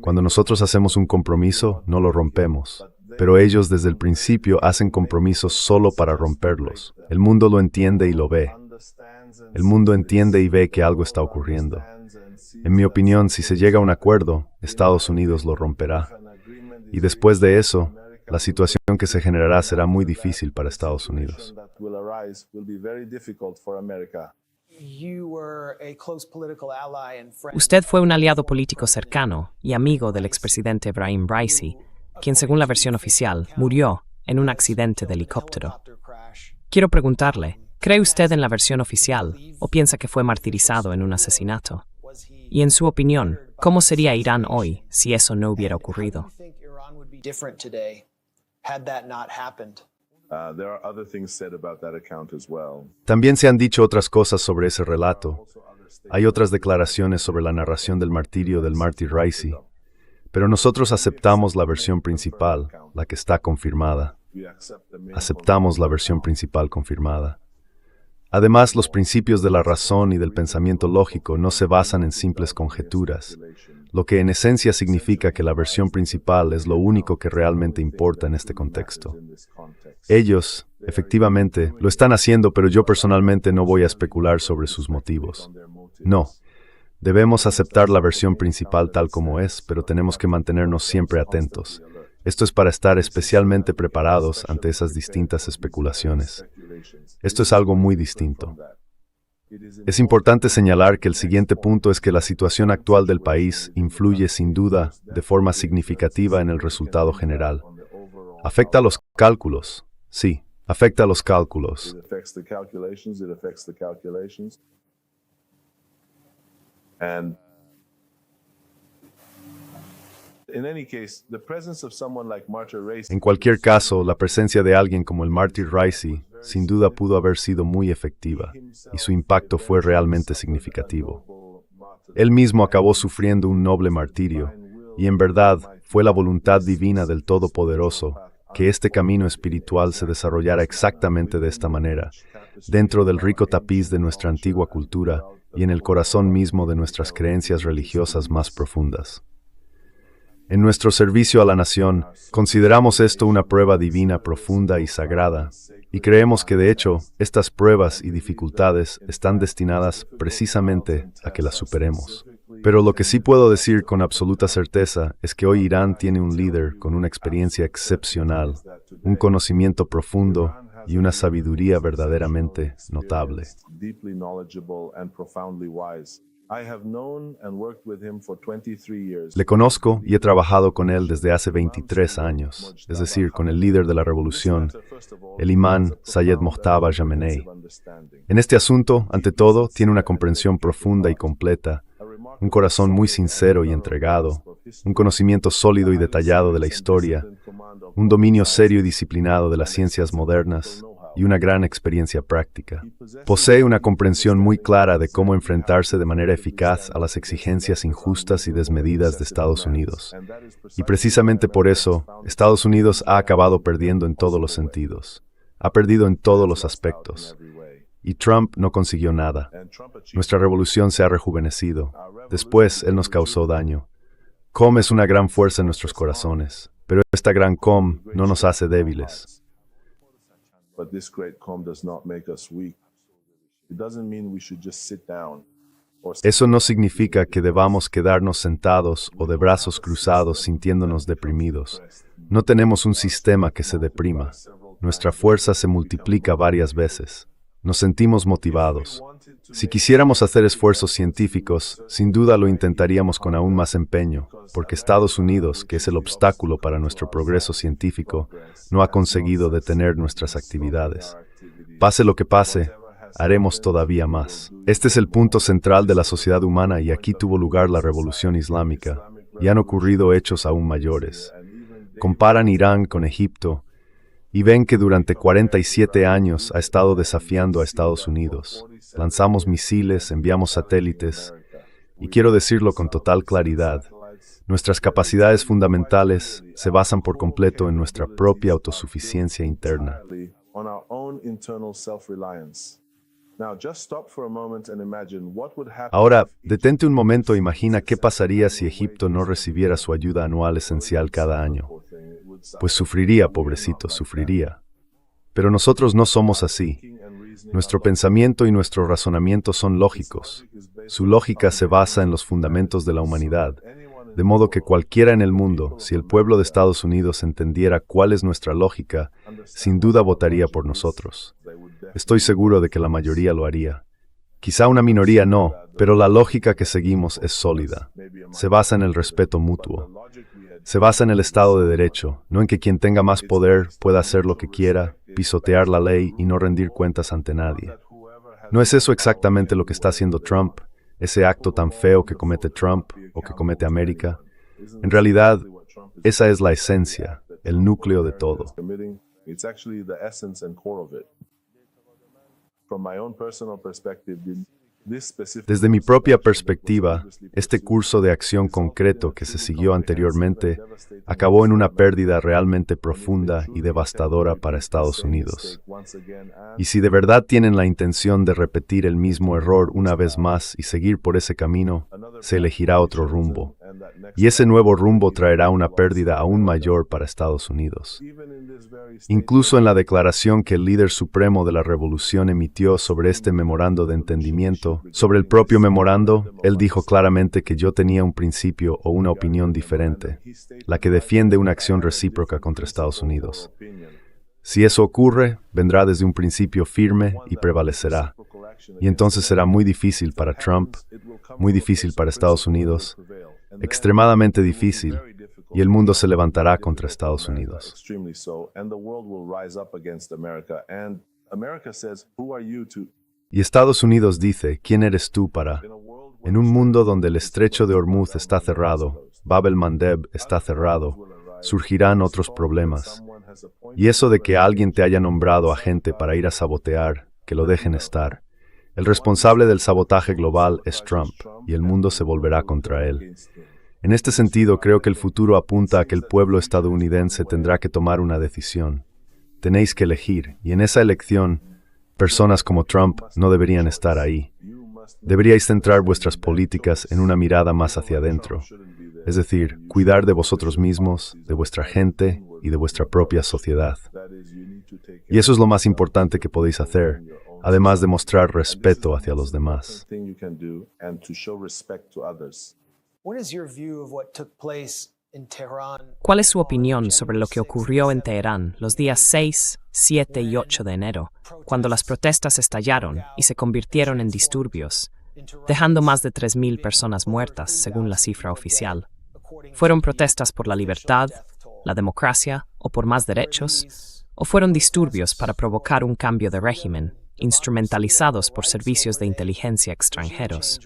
Cuando nosotros hacemos un compromiso, no lo rompemos. Pero ellos desde el principio hacen compromisos solo para romperlos. El mundo lo entiende y lo ve. El mundo entiende y ve que algo está ocurriendo. En mi opinión, si se llega a un acuerdo, Estados Unidos lo romperá. Y después de eso, la situación que se generará será muy difícil para Estados Unidos. Usted fue un aliado político cercano y amigo del expresidente Ebrahim Raisi, quien según la versión oficial murió en un accidente de helicóptero. Quiero preguntarle, ¿cree usted en la versión oficial o piensa que fue martirizado en un asesinato? Y en su opinión, ¿cómo sería Irán hoy si eso no hubiera ocurrido? También se han dicho otras cosas sobre ese relato. Hay otras declaraciones sobre la narración del martirio del mártir Raisi, pero nosotros aceptamos la versión principal, la que está confirmada. Aceptamos la versión principal confirmada. Además, los principios de la razón y del pensamiento lógico no se basan en simples conjeturas, lo que en esencia significa que la versión principal es lo único que realmente importa en este contexto. Ellos, efectivamente, lo están haciendo, pero yo personalmente no voy a especular sobre sus motivos. No. Debemos aceptar la versión principal tal como es, pero tenemos que mantenernos siempre atentos. Esto es para estar especialmente preparados ante esas distintas especulaciones. Esto es algo muy distinto. Es importante señalar que el siguiente punto es que la situación actual del país influye sin duda de forma significativa en el resultado general. Afecta a los cálculos. Sí, afecta a los cálculos. En cualquier caso, la presencia de alguien como el mártir Raisi sin duda pudo haber sido muy efectiva, y su impacto fue realmente significativo. Él mismo acabó sufriendo un noble martirio, y en verdad fue la voluntad divina del Todopoderoso que este camino espiritual se desarrollara exactamente de esta manera, dentro del rico tapiz de nuestra antigua cultura y en el corazón mismo de nuestras creencias religiosas más profundas. En nuestro servicio a la nación, consideramos esto una prueba divina profunda y sagrada, y creemos que de hecho, estas pruebas y dificultades están destinadas precisamente a que las superemos. Pero lo que sí puedo decir con absoluta certeza es que hoy Irán tiene un líder con una experiencia excepcional, un conocimiento profundo y una sabiduría verdaderamente notable. Le conozco y he trabajado con él desde hace 23 años, es decir, con el líder de la revolución, el imán Sayed Mojtaba Jamenei. En este asunto, ante todo, tiene una comprensión profunda y completa, un corazón muy sincero y entregado, un conocimiento sólido y detallado de la historia, un dominio serio y disciplinado de las ciencias modernas, y una gran experiencia práctica. Posee una comprensión muy clara de cómo enfrentarse de manera eficaz a las exigencias injustas y desmedidas de Estados Unidos. Y precisamente por eso, Estados Unidos ha acabado perdiendo en todos los sentidos. Ha perdido en todos los aspectos. Y Trump no consiguió nada. Nuestra revolución se ha rejuvenecido. Después, él nos causó daño. Com es una gran fuerza en nuestros corazones, pero esta gran Com no nos hace débiles. But this great calm does not make us weak. It doesn't mean we should just sit down. Eso no significa que debamos quedarnos sentados o de brazos cruzados sintiéndonos deprimidos. No tenemos un sistema que se deprima. Nuestra fuerza se multiplica varias veces. Nos sentimos motivados. Si quisiéramos hacer esfuerzos científicos, sin duda lo intentaríamos con aún más empeño, porque Estados Unidos, que es el obstáculo para nuestro progreso científico, no ha conseguido detener nuestras actividades. Pase lo que pase, haremos todavía más. Este es el punto central de la sociedad humana y aquí tuvo lugar la Revolución Islámica, y han ocurrido hechos aún mayores. Comparan Irán con Egipto, y ven que durante 47 años ha estado desafiando a Estados Unidos. Lanzamos misiles, enviamos satélites, y quiero decirlo con total claridad, Nuestras capacidades fundamentales se basan por completo en nuestra propia autosuficiencia interna. On our own internal self-reliance. Now, just stop for a moment and imagine what would happen. Ahora, detente un momento e imagina qué pasaría si Egipto no recibiera su ayuda anual esencial cada año. Pues sufriría, pobrecito, sufriría. Pero nosotros no somos así. Nuestro pensamiento y nuestro razonamiento son lógicos. Su lógica se basa en los fundamentos de la humanidad. De modo que cualquiera en el mundo, si el pueblo de Estados Unidos entendiera cuál es nuestra lógica, sin duda votaría por nosotros. Estoy seguro de que la mayoría lo haría. Quizá una minoría no, pero la lógica que seguimos es sólida. Se basa en el respeto mutuo. Se basa en el Estado de Derecho, no en que quien tenga más poder pueda hacer lo que quiera, pisotear la ley y no rendir cuentas ante nadie. ¿No es eso exactamente lo que está haciendo Trump? Ese acto tan feo que comete Trump o que comete América. En realidad, esa es la esencia, el núcleo de todo. It's actually the essence and core of it. From my own personal perspective, Desde mi propia perspectiva, este curso de acción concreto que se siguió anteriormente acabó en una pérdida realmente profunda y devastadora para Estados Unidos. Y si de verdad tienen la intención de repetir el mismo error una vez más y seguir por ese camino, se elegirá otro rumbo. Y ese nuevo rumbo traerá una pérdida aún mayor para Estados Unidos. Incluso en la declaración que el líder supremo de la revolución emitió sobre este memorando de entendimiento, sobre el propio memorando, él dijo claramente que yo tenía un principio o una opinión diferente, la que defiende una acción recíproca contra Estados Unidos. Si eso ocurre, vendrá desde un principio firme y prevalecerá. Y entonces será muy difícil para Trump, muy difícil para Estados Unidos, extremadamente difícil, y el mundo se levantará contra Estados Unidos. Y Estados Unidos dice, ¿quién eres tú para? En un mundo donde el estrecho de Hormuz está cerrado, Bab el-Mandeb está cerrado, surgirán otros problemas. Y eso de que alguien te haya nombrado agente para ir a sabotear, que lo dejen estar. El responsable del sabotaje global es Trump, y el mundo se volverá contra él. En este sentido, creo que el futuro apunta a que el pueblo estadounidense tendrá que tomar una decisión. Tenéis que elegir, y en esa elección, personas como Trump no deberían estar ahí. Deberíais centrar vuestras políticas en una mirada más hacia adentro, es decir, cuidar de vosotros mismos, de vuestra gente y de vuestra propia sociedad. Y eso es lo más importante que podéis hacer, además de mostrar respeto hacia los demás. ¿Cuál es su opinión sobre lo que ocurrió en Teherán los días 6, 7 y 8 de enero, cuando las protestas estallaron y se convirtieron en disturbios, dejando más de 3.000 personas muertas, según la cifra oficial? ¿Fueron protestas por la libertad, la democracia o por más derechos? ¿O fueron disturbios para provocar un cambio de régimen, instrumentalizados por servicios de inteligencia extranjeros?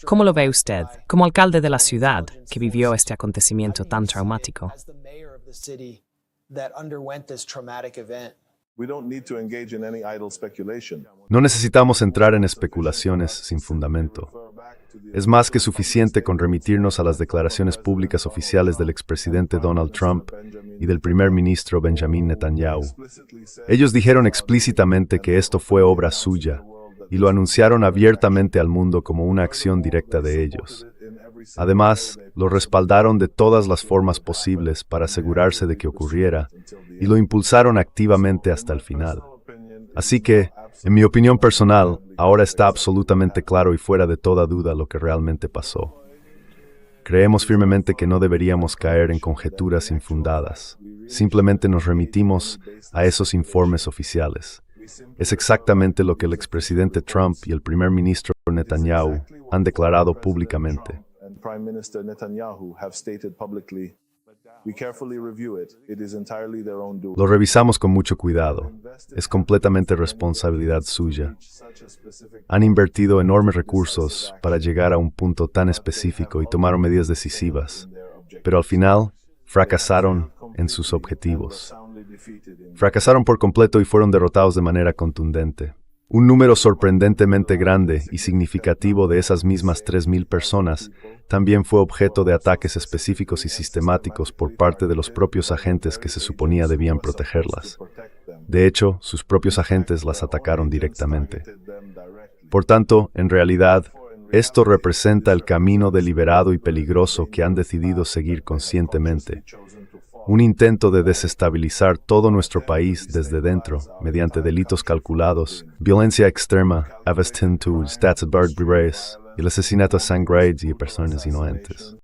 ¿Cómo lo ve usted, como alcalde de la ciudad que vivió este acontecimiento tan traumático? No necesitamos entrar en especulaciones sin fundamento. Es más que suficiente con remitirnos a las declaraciones públicas oficiales del expresidente Donald Trump y del primer ministro Benjamin Netanyahu. Ellos dijeron explícitamente que esto fue obra suya, y lo anunciaron abiertamente al mundo como una acción directa de ellos. Además, lo respaldaron de todas las formas posibles para asegurarse de que ocurriera, y lo impulsaron activamente hasta el final. Así que, en mi opinión personal, ahora está absolutamente claro y fuera de toda duda lo que realmente pasó. Creemos firmemente que no deberíamos caer en conjeturas infundadas. Simplemente nos remitimos a esos informes oficiales. Es exactamente lo que el expresidente Trump y el primer ministro Netanyahu han declarado públicamente. Lo revisamos con mucho cuidado. Es completamente responsabilidad suya. Han invertido enormes recursos para llegar a un punto tan específico y tomaron medidas decisivas, pero al final fracasaron en sus objetivos. Fracasaron por completo y fueron derrotados de manera contundente. Un número sorprendentemente grande y significativo de esas mismas 3.000 personas también fue objeto de ataques específicos y sistemáticos por parte de los propios agentes que se suponía debían protegerlas. De hecho, sus propios agentes las atacaron directamente. Por tanto, en realidad, esto representa el camino deliberado y peligroso que han decidido seguir conscientemente. Un intento de desestabilizar todo nuestro país desde dentro, mediante delitos calculados, violencia extrema, avastintud, statsbardbres, y el asesinato sangrado de personas inocentes.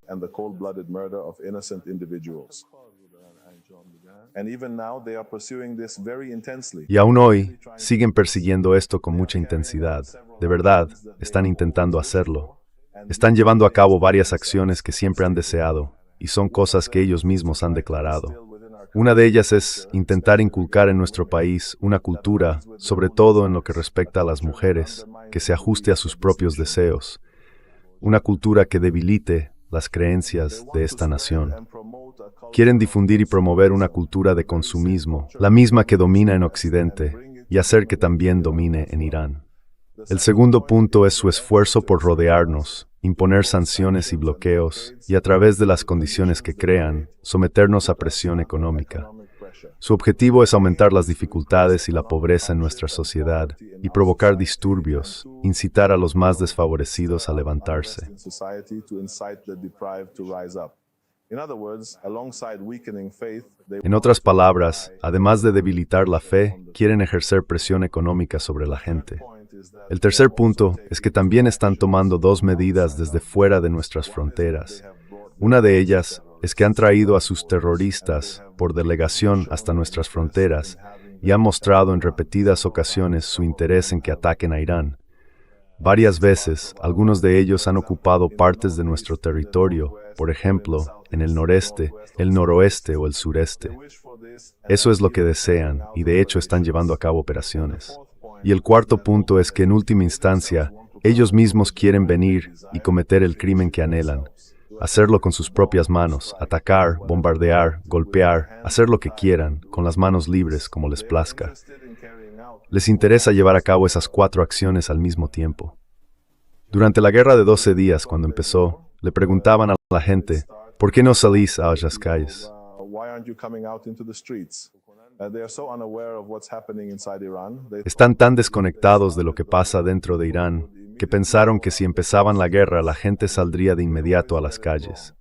Y aún hoy, siguen persiguiendo esto con mucha intensidad. De verdad, están intentando hacerlo. Están llevando a cabo varias acciones que siempre han deseado, y son cosas que ellos mismos han declarado. Una de ellas es intentar inculcar en nuestro país una cultura, sobre todo en lo que respecta a las mujeres, que se ajuste a sus propios deseos. Una cultura que debilite las creencias de esta nación. Quieren difundir y promover una cultura de consumismo, la misma que domina en Occidente, y hacer que también domine en Irán. El segundo punto es su esfuerzo por rodearnos, imponer sanciones y bloqueos, y a través de las condiciones que crean, someternos a presión económica. Su objetivo es aumentar las dificultades y la pobreza en nuestra sociedad y provocar disturbios, incitar a los más desfavorecidos a levantarse. En otras palabras, además de debilitar la fe, quieren ejercer presión económica sobre la gente. El tercer punto es que también están tomando dos medidas desde fuera de nuestras fronteras. Una de ellas es que han traído a sus terroristas por delegación hasta nuestras fronteras y han mostrado en repetidas ocasiones su interés en que ataquen a Irán. Varias veces, algunos de ellos han ocupado partes de nuestro territorio, por ejemplo, en el noreste, el noroeste o el sureste. Eso es lo que desean y de hecho están llevando a cabo operaciones. Y el cuarto punto es que en última instancia, ellos mismos quieren venir y cometer el crimen que anhelan. Hacerlo con sus propias manos, atacar, bombardear, golpear, hacer lo que quieran, con las manos libres como les plazca. Les interesa llevar a cabo esas 4 acciones al mismo tiempo. Durante la guerra de 12 días, cuando empezó, le preguntaban a la gente, ¿por qué no salís a las calles? Están tan desconectados de lo que pasa dentro de Irán que pensaron que si empezaban la guerra la gente saldría de inmediato a las calles.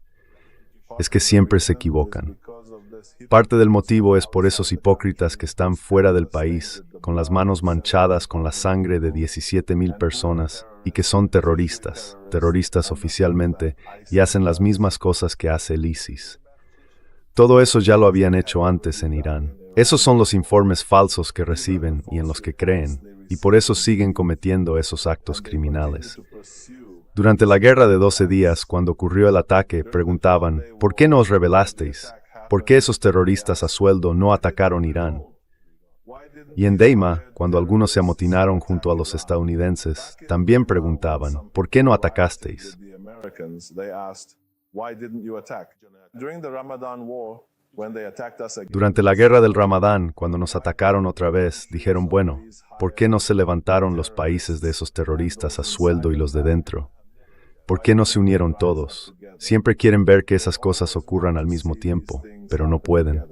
Es que siempre se equivocan. Parte del motivo es por esos hipócritas que están fuera del país, con las manos manchadas con la sangre de 17.000 personas, y que son terroristas oficialmente, y hacen las mismas cosas que hace el ISIS. Todo eso ya lo habían hecho antes en Irán. Esos son los informes falsos que reciben y en los que creen, y por eso siguen cometiendo esos actos criminales. Durante la guerra de 12 días, cuando ocurrió el ataque, preguntaban, ¿por qué no os rebelasteis? ¿Por qué esos terroristas a sueldo no atacaron Irán? Y en Deima, cuando algunos se amotinaron junto a los estadounidenses, también preguntaban, ¿por qué no atacasteis? Durante la guerra del Ramadán, cuando nos atacaron otra vez, dijeron, bueno, ¿por qué no se levantaron los países de esos terroristas a sueldo y los de dentro? ¿Por qué no se unieron todos? Siempre quieren ver que esas cosas ocurran al mismo tiempo, pero no pueden.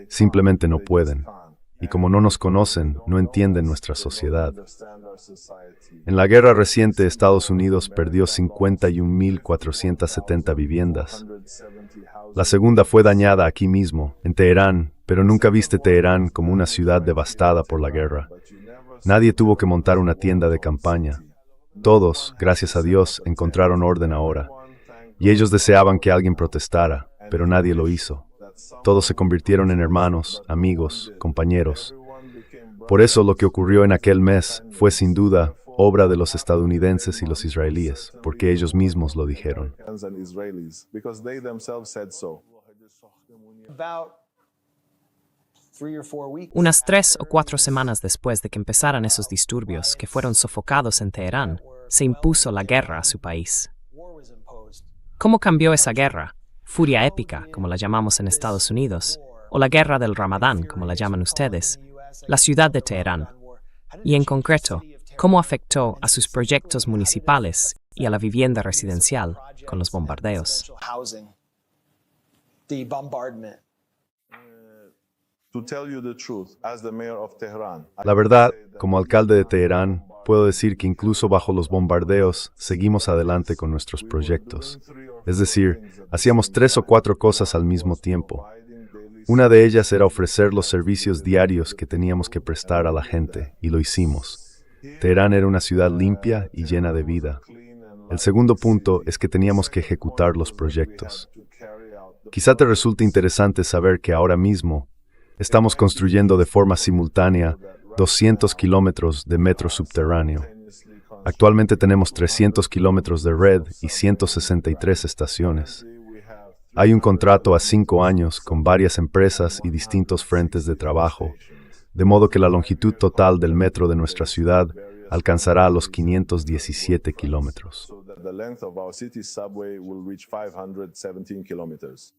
Simplemente no pueden. Y como no nos conocen, no entienden nuestra sociedad. En la guerra reciente, Estados Unidos perdió 51.470 viviendas. La segunda fue dañada aquí mismo, en Teherán, pero nunca viste Teherán como una ciudad devastada por la guerra. Nadie tuvo que montar una tienda de campaña. Todos, gracias a Dios, encontraron orden ahora. Y ellos deseaban que alguien protestara, pero nadie lo hizo. Todos se convirtieron en hermanos, amigos, compañeros. Por eso lo que ocurrió en aquel mes fue sin duda obra de los estadounidenses y los israelíes, porque ellos mismos lo dijeron. Unas 3 o 4 semanas después de que empezaran esos disturbios que fueron sofocados en Teherán, se impuso la guerra a su país. ¿Cómo cambió esa guerra? Furia épica, como la llamamos en Estados Unidos, o la guerra del Ramadán, como la llaman ustedes, la ciudad de Teherán. y en concreto, cómo afectó a sus proyectos municipales y a la vivienda residencial con los bombardeos. The bombardment. To tell you the truth, as the mayor of Tehran, La verdad, como alcalde de Teherán, puedo decir que incluso bajo los bombardeos seguimos adelante con nuestros proyectos. Es decir, hacíamos 3 o 4 cosas al mismo tiempo. Una de ellas era ofrecer los servicios diarios que teníamos que prestar a la gente, y lo hicimos. Teherán era una ciudad limpia y llena de vida. El segundo punto es que teníamos que ejecutar los proyectos. Quizá te resulte interesante saber que ahora mismo estamos construyendo de forma simultánea 200 kilómetros de metro subterráneo. Actualmente tenemos 300 kilómetros de red y 163 estaciones. Hay un contrato a 5 años con varias empresas y distintos frentes de trabajo, de modo que la longitud total del metro de nuestra ciudad alcanzará los 517 kilómetros. the length of our city subway will reach 517 kilometers.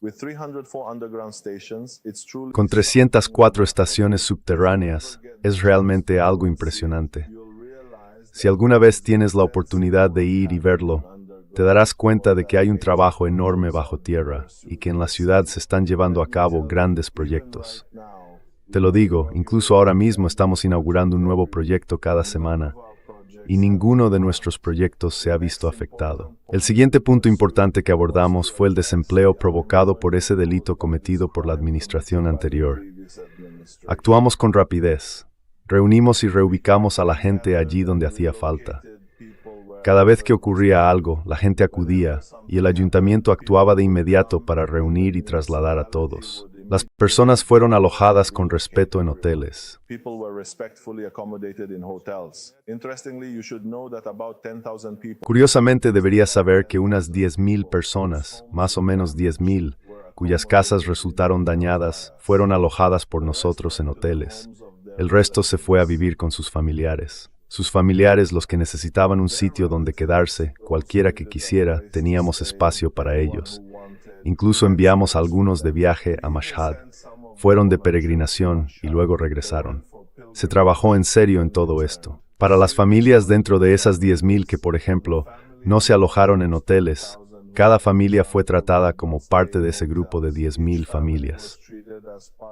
With 304 underground stations, it's truly Con 304 estaciones subterráneas, es realmente algo impresionante. Si alguna vez tienes la oportunidad de ir y verlo, te darás cuenta de que hay un trabajo enorme bajo tierra y que en la ciudad se están llevando a cabo grandes proyectos. Te lo digo, incluso ahora mismo estamos inaugurando un nuevo proyecto cada semana y ninguno de nuestros proyectos se ha visto afectado. El siguiente punto importante que abordamos fue el desempleo provocado por ese delito cometido por la administración anterior. Actuamos con rapidez. Reunimos y reubicamos a la gente allí donde hacía falta. Cada vez que ocurría algo, la gente acudía y el ayuntamiento actuaba de inmediato para reunir y trasladar a todos. Las personas fueron alojadas con respeto en hoteles. people were respectfully accommodated in hotels. Interestingly, you should know that about 10,000 people Curiosamente, deberías saber que unas 10,000 personas, más o menos 10,000, cuyas casas resultaron dañadas, fueron alojadas por nosotros en hoteles. El resto se fue a vivir con sus familiares. Sus familiares, los que necesitaban un sitio donde quedarse, cualquiera que quisiera, teníamos espacio para ellos. Incluso enviamos a algunos de viaje a Mashhad. Fueron de peregrinación y luego regresaron. Se trabajó en serio en todo esto. Para las familias dentro de esas 10,000 que, por ejemplo, no se alojaron en hoteles, cada familia fue tratada como parte de ese grupo de 10,000 familias.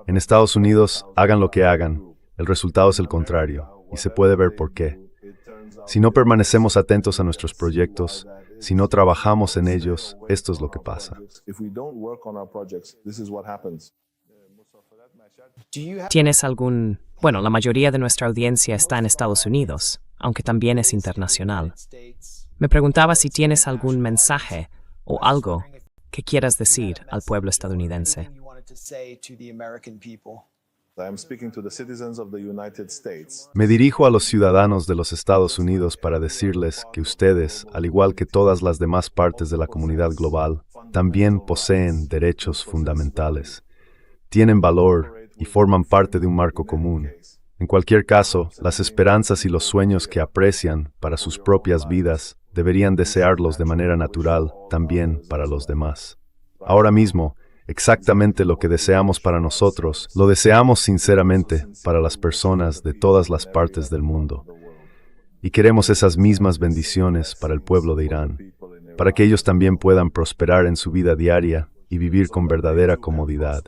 En Estados Unidos, hagan lo que hagan, el resultado es el contrario, y se puede ver por qué. Si no permanecemos atentos a nuestros proyectos, si no trabajamos en ellos, esto es lo que pasa. if we don't work on our projects, this is what happens. ¿Tienes algún... Bueno, la mayoría de nuestra audiencia está en Estados Unidos, aunque también es internacional. Me preguntaba si tienes algún mensaje o algo que quieras decir al pueblo estadounidense. I am speaking to the citizens of the United States. Me dirijo a los ciudadanos de los Estados Unidos para decirles que ustedes, al igual que todas las demás partes de la comunidad global, también poseen derechos fundamentales. Tienen valor y forman parte de un marco común. En cualquier caso, las esperanzas y los sueños que aprecian para sus propias vidas deberían desearlos de manera natural también para los demás. Ahora mismo, exactamente lo que deseamos para nosotros, lo deseamos sinceramente para las personas de todas las partes del mundo. Y queremos esas mismas bendiciones para el pueblo de Irán, para que ellos también puedan prosperar en su vida diaria y vivir con verdadera comodidad.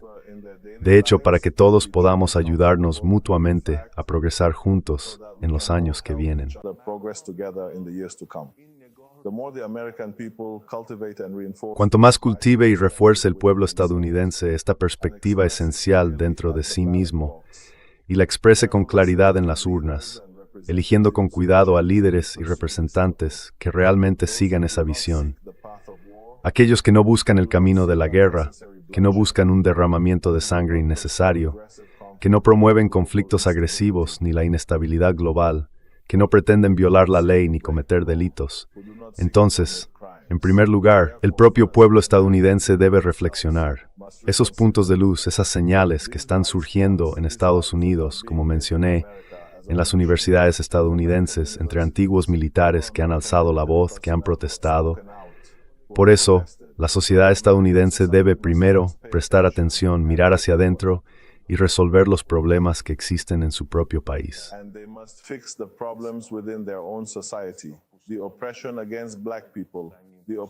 De hecho, para que todos podamos ayudarnos mutuamente a progresar juntos en los años que vienen. The progress together in the years to come. The more the American people cultivate and reinforce Cuanto más cultive y refuerce el pueblo estadounidense esta perspectiva esencial dentro de sí mismo y la exprese con claridad en las urnas, eligiendo con cuidado a líderes y representantes que realmente sigan esa visión, aquellos que no buscan el camino de la guerra, que no buscan un derramamiento de sangre innecesario, que no promueven conflictos agresivos ni la inestabilidad global, que no pretenden violar la ley ni cometer delitos. Entonces, en primer lugar, el propio pueblo estadounidense debe reflexionar. Esos puntos de luz, esas señales que están surgiendo en Estados Unidos, como mencioné, en las universidades estadounidenses, entre antiguos militares que han alzado la voz, que han protestado, Por eso, la sociedad estadounidense debe primero prestar atención, mirar hacia adentro y resolver los problemas que existen en su propio país. And they must fix the problems within their own society. The oppression against black people.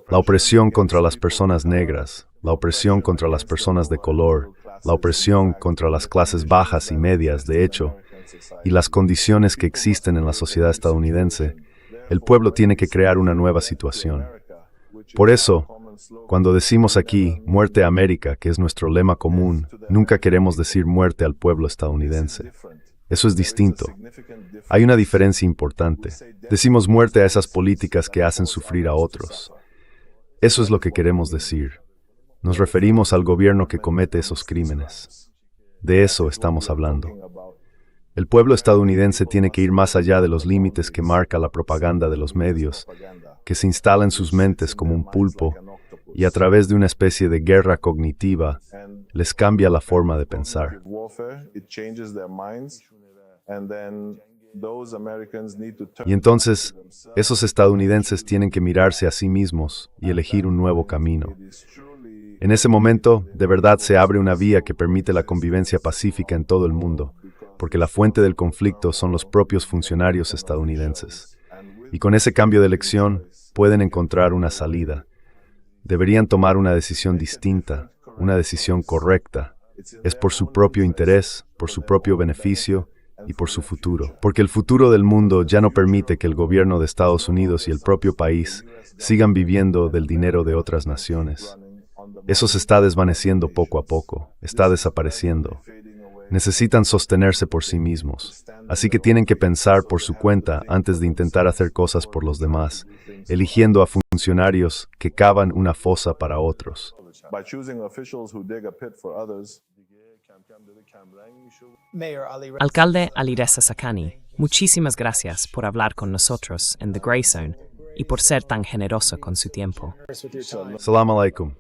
La opresión contra las personas negras, la opresión contra las personas de color, la opresión contra las clases bajas y medias, de hecho, y las condiciones que existen en la sociedad estadounidense, el pueblo tiene que crear una nueva situación. Por eso, cuando decimos aquí, muerte a América, que es nuestro lema común, nunca queremos decir muerte al pueblo estadounidense. Eso es distinto. Hay una diferencia importante. Decimos muerte a esas políticas que hacen sufrir a otros. Eso es lo que queremos decir. Nos referimos al gobierno que comete esos crímenes. De eso estamos hablando. El pueblo estadounidense tiene que ir más allá de los límites que marca la propaganda de los medios, que se instala en sus mentes como un pulpo y a través de una especie de guerra cognitiva les cambia la forma de pensar. Y entonces, esos estadounidenses tienen que mirarse a sí mismos y elegir un nuevo camino. En ese momento, de verdad se abre una vía que permite la convivencia pacífica en todo el mundo, porque la fuente del conflicto son los propios funcionarios estadounidenses. Y con ese cambio de elección, pueden encontrar una salida. Deberían tomar una decisión distinta, una decisión correcta. Es por su propio interés, por su propio beneficio y por su futuro. Porque el futuro del mundo ya no permite que el gobierno de Estados Unidos y el propio país sigan viviendo del dinero de otras naciones. Eso se está desvaneciendo poco a poco, está desapareciendo. Necesitan sostenerse por sí mismos, así que tienen que pensar por su cuenta antes de intentar hacer cosas por los demás, eligiendo a funcionarios que cavan una fosa para otros. Alcalde Alireza Sakani, muchísimas gracias por hablar con nosotros en The Grey Zone y por ser tan generoso con su tiempo. Salam alaikum.